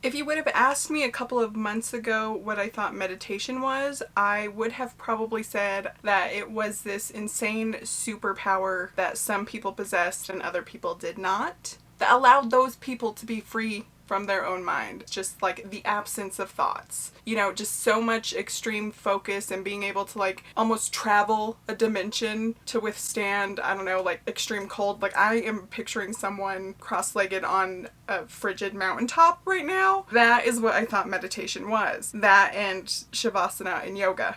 If you would have asked me a couple of months ago what I thought meditation was, I would have probably said that it was this insane superpower that some people possessed and other people did not, that allowed those people to be free from their own mind. Just like the absence of thoughts. You know, just so much extreme focus and being able to like almost travel a dimension to withstand, I don't know, like extreme cold. Like I am picturing someone cross-legged on a frigid mountaintop right now. That is what I thought meditation was. That and Shavasana in yoga.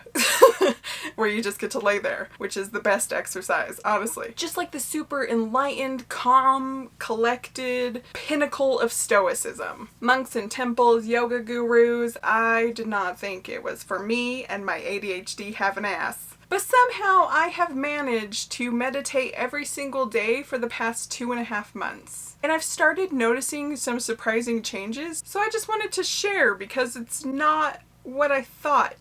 Where you just get to lay there, which is the best exercise, honestly. Just like the super enlightened, calm, collected pinnacle of stoicism. Monks in temples, yoga gurus, I did not think it was for me, and my ADHD have an ass. But somehow I have managed to meditate every single day for the past 2.5 months. And I've started noticing some surprising changes, so I just wanted to share because it's not what I thought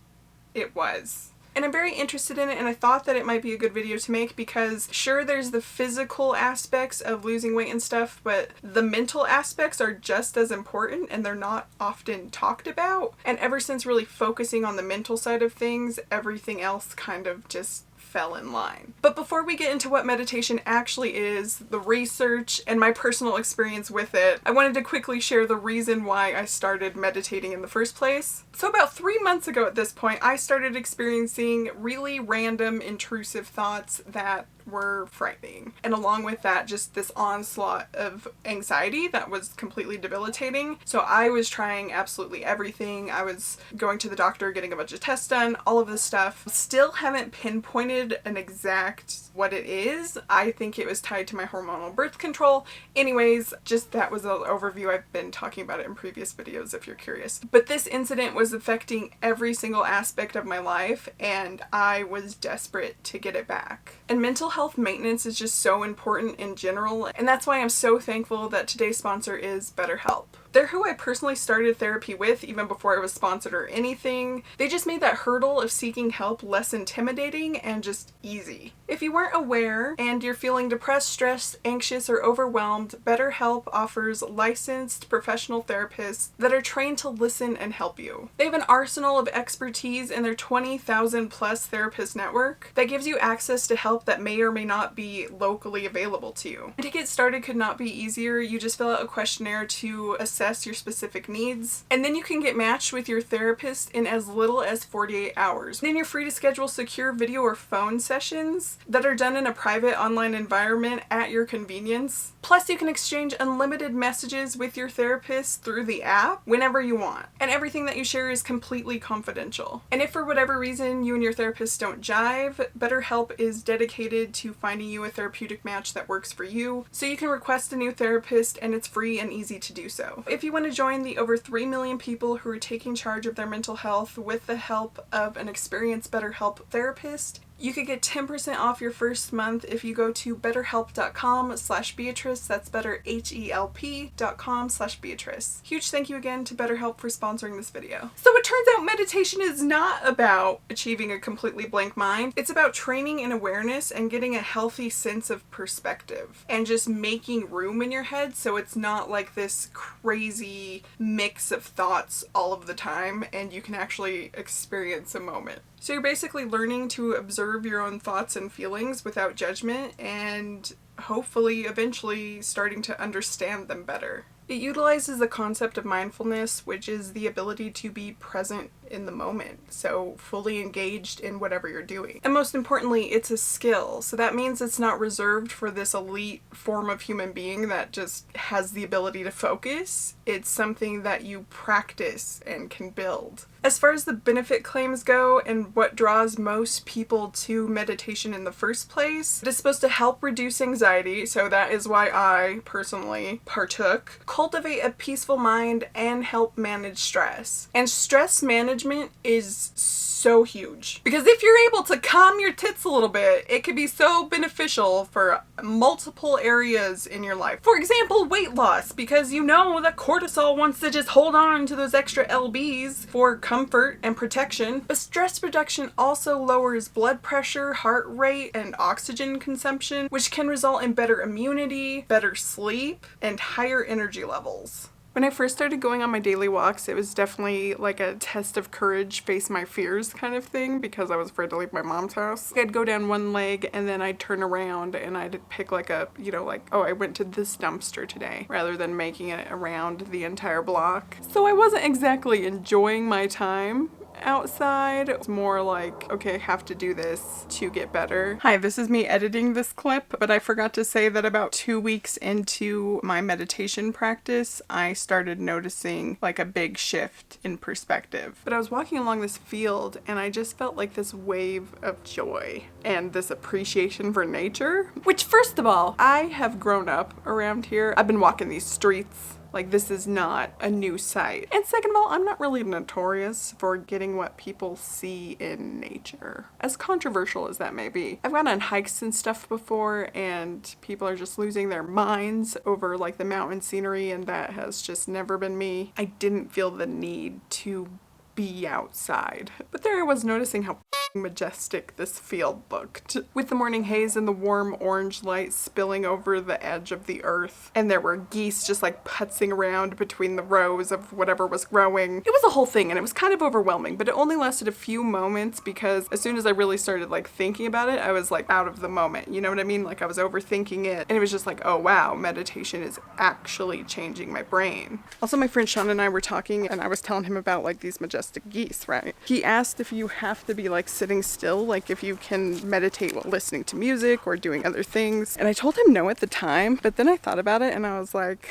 it was. And I'm very interested in it, and I thought that it might be a good video to make because sure, there's the physical aspects of losing weight and stuff, but the mental aspects are just as important and they're not often talked about. And ever since really focusing on the mental side of things, everything else kind of just fell in line. But before we get into what meditation actually is, the research, and my personal experience with it, I wanted to quickly share the reason why I started meditating in the first place. So about 3 months ago at this point, I started experiencing really random intrusive thoughts that were frightening. And along with that, just this onslaught of anxiety that was completely debilitating. So I was trying absolutely everything. I was going to the doctor, getting a bunch of tests done, all of this stuff. Still haven't pinpointed an exact what it is. I think it was tied to my hormonal birth control. Anyways, just that was an overview. I've been talking about it in previous videos if you're curious. But this incident was affecting every single aspect of my life, and I was desperate to get it back. And mental health maintenance is just so important in general, and that's why I'm so thankful that today's sponsor is BetterHelp. They're who I personally started therapy with even before I was sponsored or anything. They just made that hurdle of seeking help less intimidating and just easy. If you weren't aware and you're feeling depressed, stressed, anxious, or overwhelmed, BetterHelp offers licensed professional therapists that are trained to listen and help you. They have an arsenal of expertise in their 20,000 plus therapist network that gives you access to help that may or may not be locally available to you. And to get started could not be easier. You just fill out a questionnaire to assess your specific needs, and then you can get matched with your therapist in as little as 48 hours. Then you're free to schedule secure video or phone sessions that are done in a private online environment at your convenience. Plus, you can exchange unlimited messages with your therapist through the app whenever you want. And everything that you share is completely confidential. And if for whatever reason you and your therapist don't jive, BetterHelp is dedicated to finding you a therapeutic match that works for you. So you can request a new therapist, and it's free and easy to do so. If you want to join the over 3 million people who are taking charge of their mental health with the help of an experienced BetterHelp therapist, you could get 10% off your first month if you go to betterhelp.com/Beatrice. That's betterhelp.com/Beatrice. Huge thank you again to BetterHelp for sponsoring this video. So it turns out meditation is not about achieving a completely blank mind. It's about training in awareness and getting a healthy sense of perspective and just making room in your head so it's not like this crazy mix of thoughts all of the time, and you can actually experience a moment. So you're basically learning to observe your own thoughts and feelings without judgment, and hopefully eventually starting to understand them better. It utilizes the concept of mindfulness, which is the ability to be present in the moment, so fully engaged in whatever you're doing. And most importantly, it's a skill, so that means it's not reserved for this elite form of human being that just has the ability to focus. It's something that you practice and can build. As far as the benefit claims go and what draws most people to meditation in the first place, it is supposed to help reduce anxiety, so that is why I personally partook, cultivate a peaceful mind, and help manage stress. And stress management is so huge, because if you're able to calm your tits a little bit, it could be so beneficial for multiple areas in your life. For example, weight loss, because you know that cortisol wants to just hold on to those extra lbs for comfort and protection. But stress reduction also lowers blood pressure, heart rate, and oxygen consumption, which can result in better immunity, better sleep, and higher energy levels. When I first started going on my daily walks, it was definitely like a test of courage, face my fears kind of thing, because I was afraid to leave my mom's house. I'd go down one leg and then I'd turn around and I'd pick like a, you know, like, oh, I went to this dumpster today, rather than making it around the entire block. So I wasn't exactly enjoying my time outside. It's more like, okay, I have to do this to get better. Hi, this is me editing this clip, but I forgot to say that about 2 weeks into my meditation practice, I started noticing like a big shift in perspective. But I was walking along this field and I just felt like this wave of joy and this appreciation for nature, which, first of all, I have grown up around here. I've been walking these streets. Like, this is not a new sight. And second of all, I'm not really notorious for getting what people see in nature, as controversial as that may be. I've gone on hikes and stuff before, and people are just losing their minds over like the mountain scenery, and that has just never been me. I didn't feel the need to be outside. But there I was noticing how majestic this field looked, with the morning haze and the warm orange light spilling over the edge of the earth, and there were geese just like putzing around between the rows of whatever was growing. It was a whole thing, and it was kind of overwhelming, but it only lasted a few moments, because as soon as I really started like thinking about it, I was like out of the moment, you know what I mean? Like, I was overthinking it, and it was just like, oh wow, meditation is actually changing my brain. Also, my friend Sean and I were talking, and I was telling him about like these majestic geese, right? He asked if you have to be like sitting still, like if you can meditate while listening to music or doing other things. And I told him no at the time, but then I thought about it and I was like,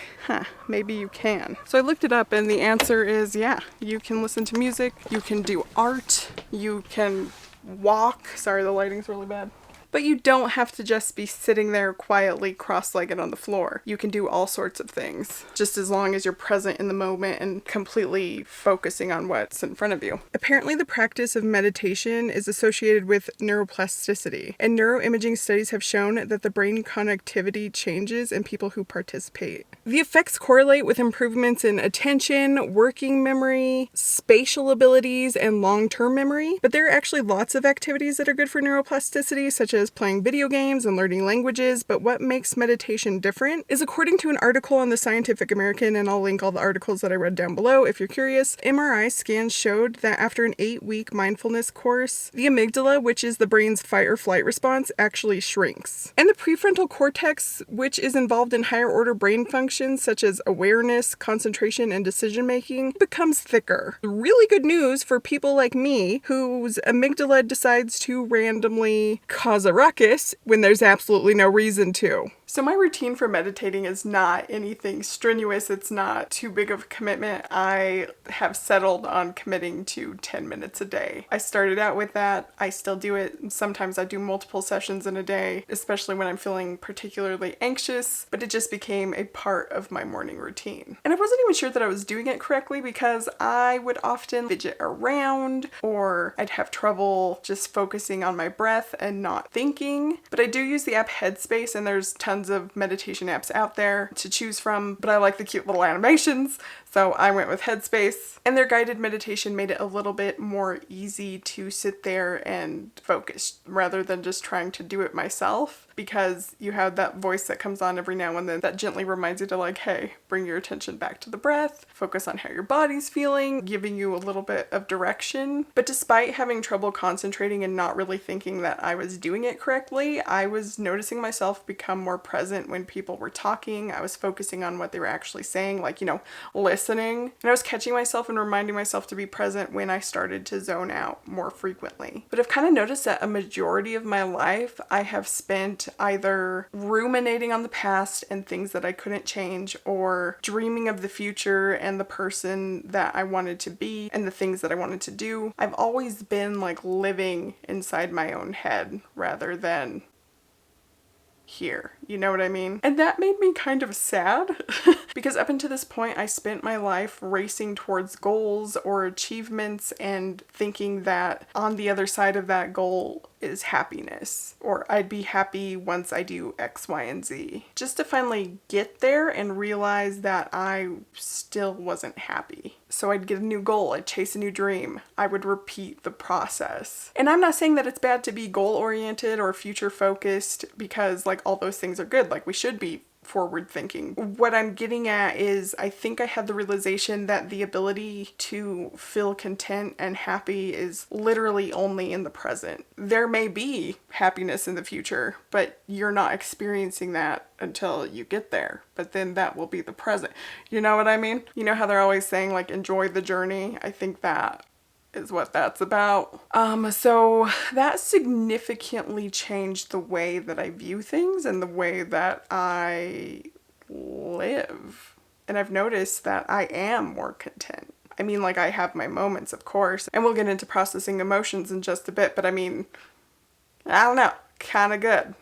maybe you can. So I looked it up, and the answer is yeah, you can listen to music, you can do art, you can walk. Sorry, the lighting's really bad. But you don't have to just be sitting there quietly cross-legged on the floor. You can do all sorts of things, just as long as you're present in the moment and completely focusing on what's in front of you. Apparently, the practice of meditation is associated with neuroplasticity, and neuroimaging studies have shown that the brain connectivity changes in people who participate. The effects correlate with improvements in attention, working memory, spatial abilities, and long-term memory. But there are actually lots of activities that are good for neuroplasticity, such as playing video games and learning languages. But what makes meditation different is, according to an article on the Scientific American, and I'll link all the articles that I read down below if you're curious, MRI scans showed that after an 8-week mindfulness course, the amygdala, which is the brain's fight or flight response, actually shrinks. And the prefrontal cortex, which is involved in higher order brain functions such as awareness, concentration, and decision making, becomes thicker. Really good news for people like me whose amygdala decides to randomly cause a ruckus when there's absolutely no reason to. So my routine for meditating is not anything strenuous. It's not too big of a commitment. I have settled on committing to 10 minutes a day. I started out with that. I still do it. Sometimes I do multiple sessions in a day, especially when I'm feeling particularly anxious, but it just became a part of my morning routine. And I wasn't even sure that I was doing it correctly, because I would often fidget around, or I'd have trouble just focusing on my breath and not thinking. But I do use the app Headspace, and there's tons of meditation apps out there to choose from, but I like the cute little animations, so I went with Headspace, and their guided meditation made it a little bit more easy to sit there and focus rather than just trying to do it myself, because you have that voice that comes on every now and then that gently reminds you to like, hey, bring your attention back to the breath, focus on how your body's feeling, giving you a little bit of direction. But despite having trouble concentrating and not really thinking that I was doing it correctly, I was noticing myself become more present when people were talking. I was focusing on what they were actually saying, like, you know, listening. And I was catching myself and reminding myself to be present when I started to zone out more frequently. But I've kind of noticed that a majority of my life I have spent either ruminating on the past and things that I couldn't change, or dreaming of the future and the person that I wanted to be and the things that I wanted to do. I've always been like living inside my own head rather than here, you know what I mean? And that made me kind of sad because up until this point I spent my life racing towards goals or achievements and thinking that on the other side of that goal is happiness, or I'd be happy once I do X, Y, and Z. Just to finally get there and realize that I still wasn't happy. So I'd get a new goal, I'd chase a new dream, I would repeat the process. And I'm not saying that it's bad to be goal-oriented or future-focused, because like all those things are good, like we should be forward thinking. What I'm getting at is I think I had the realization that the ability to feel content and happy is literally only in the present. There may be happiness in the future, but you're not experiencing that until you get there. But then that will be the present. You know what I mean? You know how they're always saying like enjoy the journey? I think that is what that's about. So that significantly changed the way that I view things and the way that I live. And I've noticed that I am more content. I mean, like, I have my moments, of course, and we'll get into processing emotions in just a bit, but I mean, I don't know, kind of good.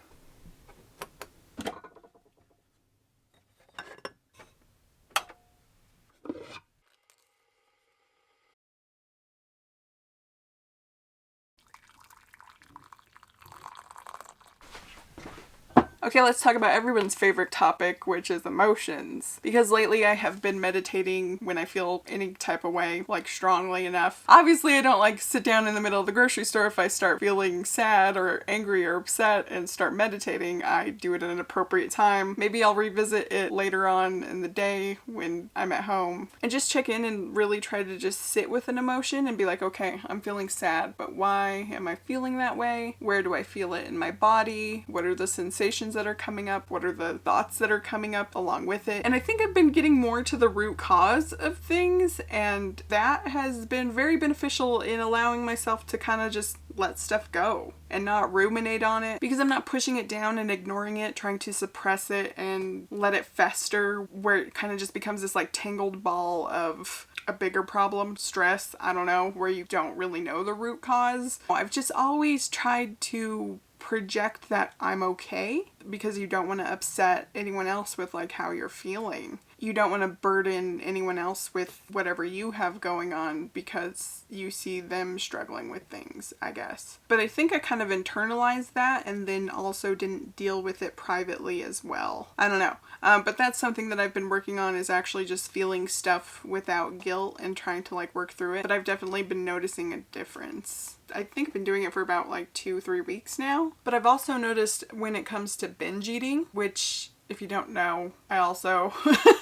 Okay, let's talk about everyone's favorite topic, which is emotions. Because lately I have been meditating when I feel any type of way, like strongly enough. Obviously I don't like sit down in the middle of the grocery store if I start feeling sad or angry or upset and start meditating. I do it at an appropriate time. Maybe I'll revisit it later on in the day when I'm at home. And just check in and really try to just sit with an emotion and be like, okay, I'm feeling sad, but why am I feeling that way? Where do I feel it in my body? What are the sensations that are coming up? What are the thoughts that are coming up along with it? And I think I've been getting more to the root cause of things, and that has been very beneficial in allowing myself to kind of just let stuff go and not ruminate on it, because I'm not pushing it down and ignoring it, trying to suppress it and let it fester where it kind of just becomes this like tangled ball of a bigger problem, stress, I don't know, where you don't really know the root cause. I've just always tried to project that I'm okay, because you don't want to upset anyone else with like how you're feeling. You don't want to burden anyone else with whatever you have going on because you see them struggling with things, I guess. But I think I kind of internalized that and then also didn't deal with it privately as well. I don't know. But that's something that I've been working on, is actually just feeling stuff without guilt and trying to like work through it. But I've definitely been noticing a difference. I think I've been doing it for about like 2-3 weeks now. But I've also noticed when it comes to binge eating, which, if you don't know, I also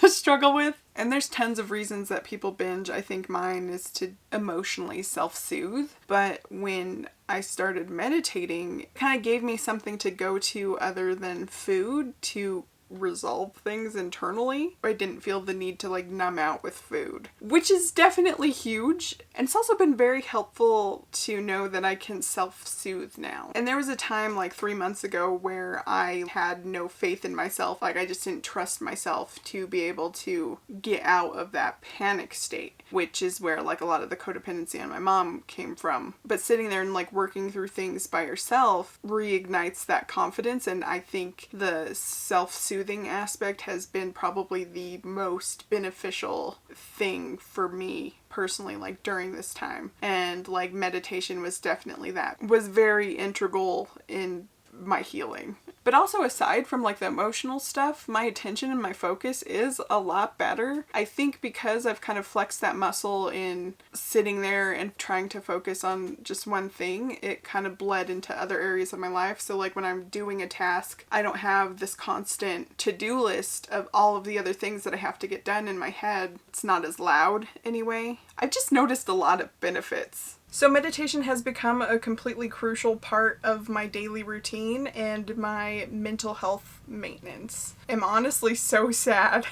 struggle with. And there's tons of reasons that people binge. I think mine is to emotionally self-soothe. But when I started meditating, it kind of gave me something to go to other than food to resolve things internally. I didn't feel the need to like numb out with food, which is definitely huge. And it's also been very helpful to know that I can self-soothe now. And there was a time like 3 months ago where I had no faith in myself. Like I just didn't trust myself to be able to get out of that panic state, which is where like a lot of the codependency on my mom came from. But sitting there and like working through things by yourself reignites that confidence. And I think the self-soothing aspect has been probably the most beneficial thing for me personally, like during this time. And like meditation was definitely that. Was very integral in my healing. But also aside from like the emotional stuff, my attention and my focus is a lot better. I think because I've kind of flexed that muscle in sitting there and trying to focus on just one thing, it kind of bled into other areas of my life. So like when I'm doing a task, I don't have this constant to-do list of all of the other things that I have to get done in my head. It's not as loud anyway. I've just noticed a lot of benefits. So meditation has become a completely crucial part of my daily routine and my mental health maintenance. I'm honestly so sad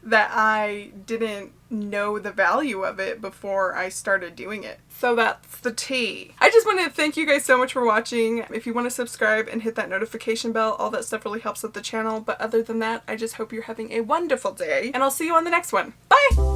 that I didn't know the value of it before I started doing it. So that's the tea. I just want to thank you guys so much for watching. If you want to subscribe and hit that notification bell, all that stuff really helps with the channel. But other than that, I just hope you're having a wonderful day, and I'll see you on the next one. Bye!